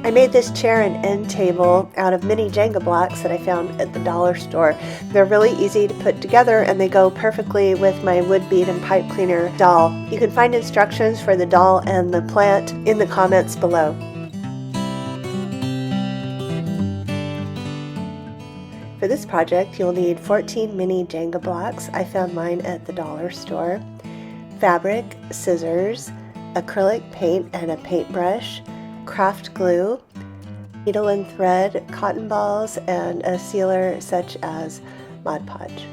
I made this chair and end table out of mini Jenga blocks that I found at the dollar store. They're really easy to put together and they go perfectly with my wood bead and pipe cleaner doll. You can find instructions for the doll and the plant in the comments below. For this project, you'll need 14 mini Jenga blocks. I found mine at the dollar store. Fabric, scissors, acrylic paint and a paintbrush, craft glue, needle and thread, cotton balls, and a sealer such as Mod Podge.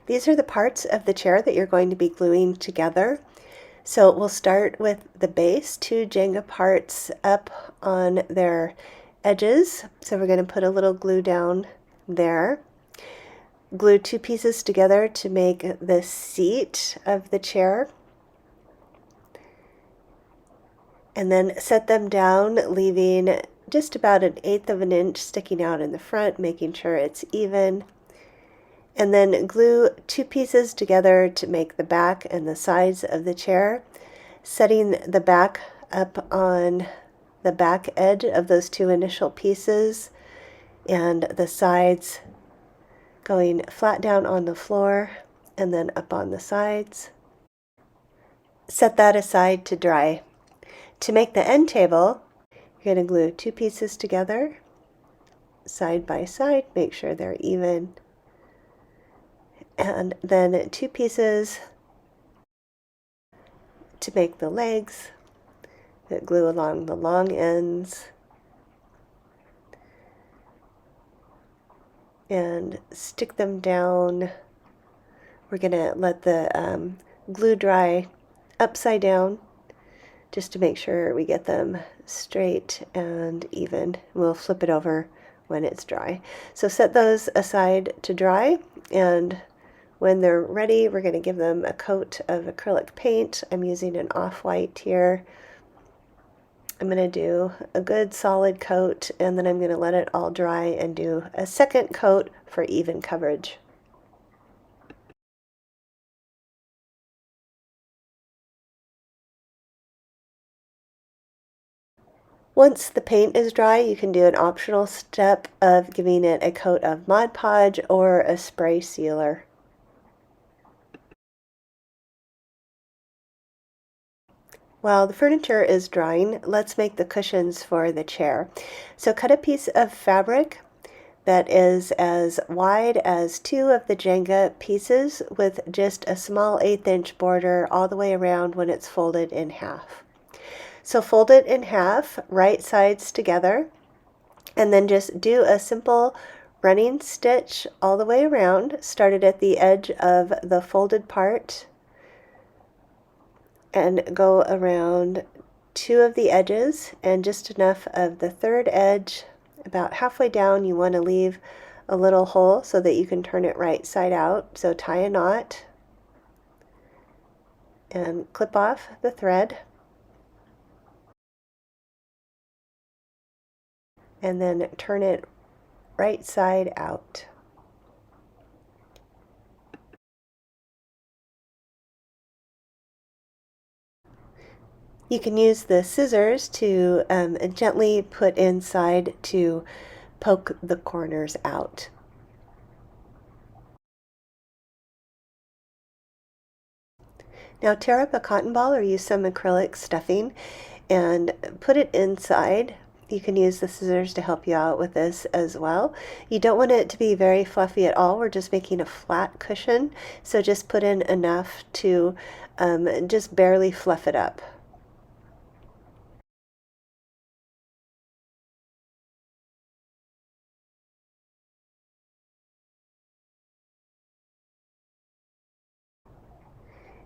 These are the parts of the chair that you're going to be gluing together. So we'll start with the base, 2 Jenga parts up on their edges. So we're going to put a little glue down there. Glue 2 pieces together to make the seat of the chair. And then set them down, leaving just about 1/8 of an inch sticking out in the front, making sure it's even. And then glue 2 pieces together to make the back and the sides of the chair, setting the back up on the back edge of those 2 initial pieces, and the sides going flat down on the floor and then up on the sides. Set that aside to dry. To make the end table, you're going to glue 2 pieces together, side by side, make sure they're even, and then 2 pieces to make the legs that glue along the long ends, and stick them down. We're going to let the glue dry upside down just to make sure we get them straight and even. We'll flip it over when it's dry. So set those aside to dry, and when they're ready, we're going to give them a coat of acrylic paint. I'm using an off-white here. I'm going to do a good solid coat, and then I'm going to let it all dry and do a second coat for even coverage. Once the paint is dry, you can do an optional step of giving it a coat of Mod Podge or a spray sealer. While the furniture is drying, let's make the cushions for the chair. So cut a piece of fabric that is as wide as 2 of the Jenga pieces with just a small 1/8 inch border all the way around when it's folded in half. So fold it in half, right sides together, and then just do a simple running stitch all the way around. Started at the edge of the folded part and go around 2 of the edges and just enough of the 3rd edge. About halfway down, you want to leave a little hole so that you can turn it right side out. So tie a knot and clip off the thread, and then turn it right side out. You can use the scissors to gently put inside to poke the corners out. Now tear up a cotton ball or use some acrylic stuffing and put it inside. You can use the scissors to help you out with this as well. You don't want it to be very fluffy at all. We're just making a flat cushion, so just put in enough to just barely fluff it up.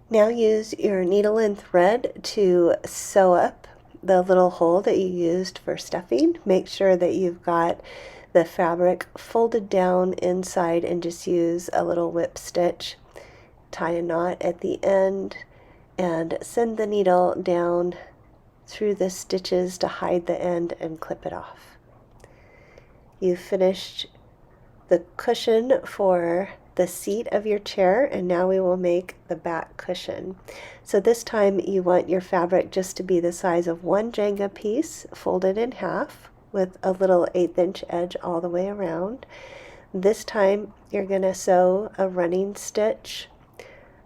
Now use your needle and thread to sew up the little hole that you used for stuffing. Make sure that you've got the fabric folded down inside and just use a little whip stitch. Tie a knot at the end and send the needle down through the stitches to hide the end and clip it off. You've finished the cushion for the seat of your chair, and now we will make the back cushion. So this time you want your fabric just to be the size of one Jenga piece folded in half with a little 1/8 inch edge all the way around. This time you're going to sew a running stitch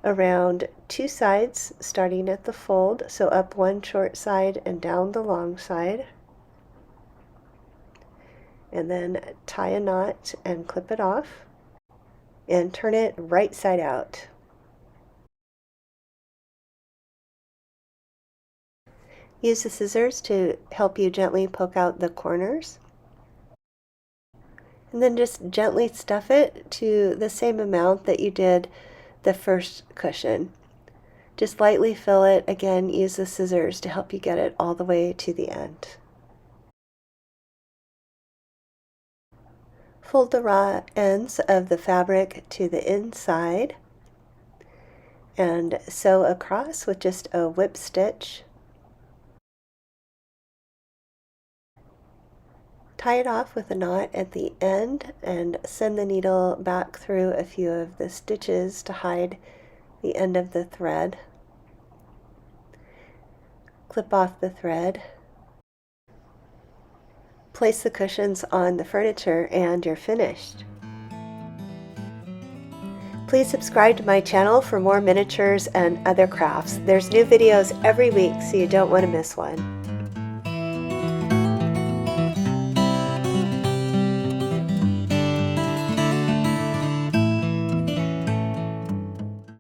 around two sides starting at the fold, so up one short side and down the long side, and then tie a knot and clip it off and turn it right side out. Use the scissors to help you gently poke out the corners, and then just gently stuff it to the same amount that you did the first cushion. Just lightly fill it. Again, use the scissors to help you get it all the way to the end. Fold the raw ends of the fabric to the inside and sew across with just a whip stitch. Tie it off with a knot at the end and send the needle back through a few of the stitches to hide the end of the thread. Clip off the thread. Place the cushions on the furniture and you're finished. Please subscribe to my channel for more miniatures and other crafts. There's new videos every week, so you don't want to miss one.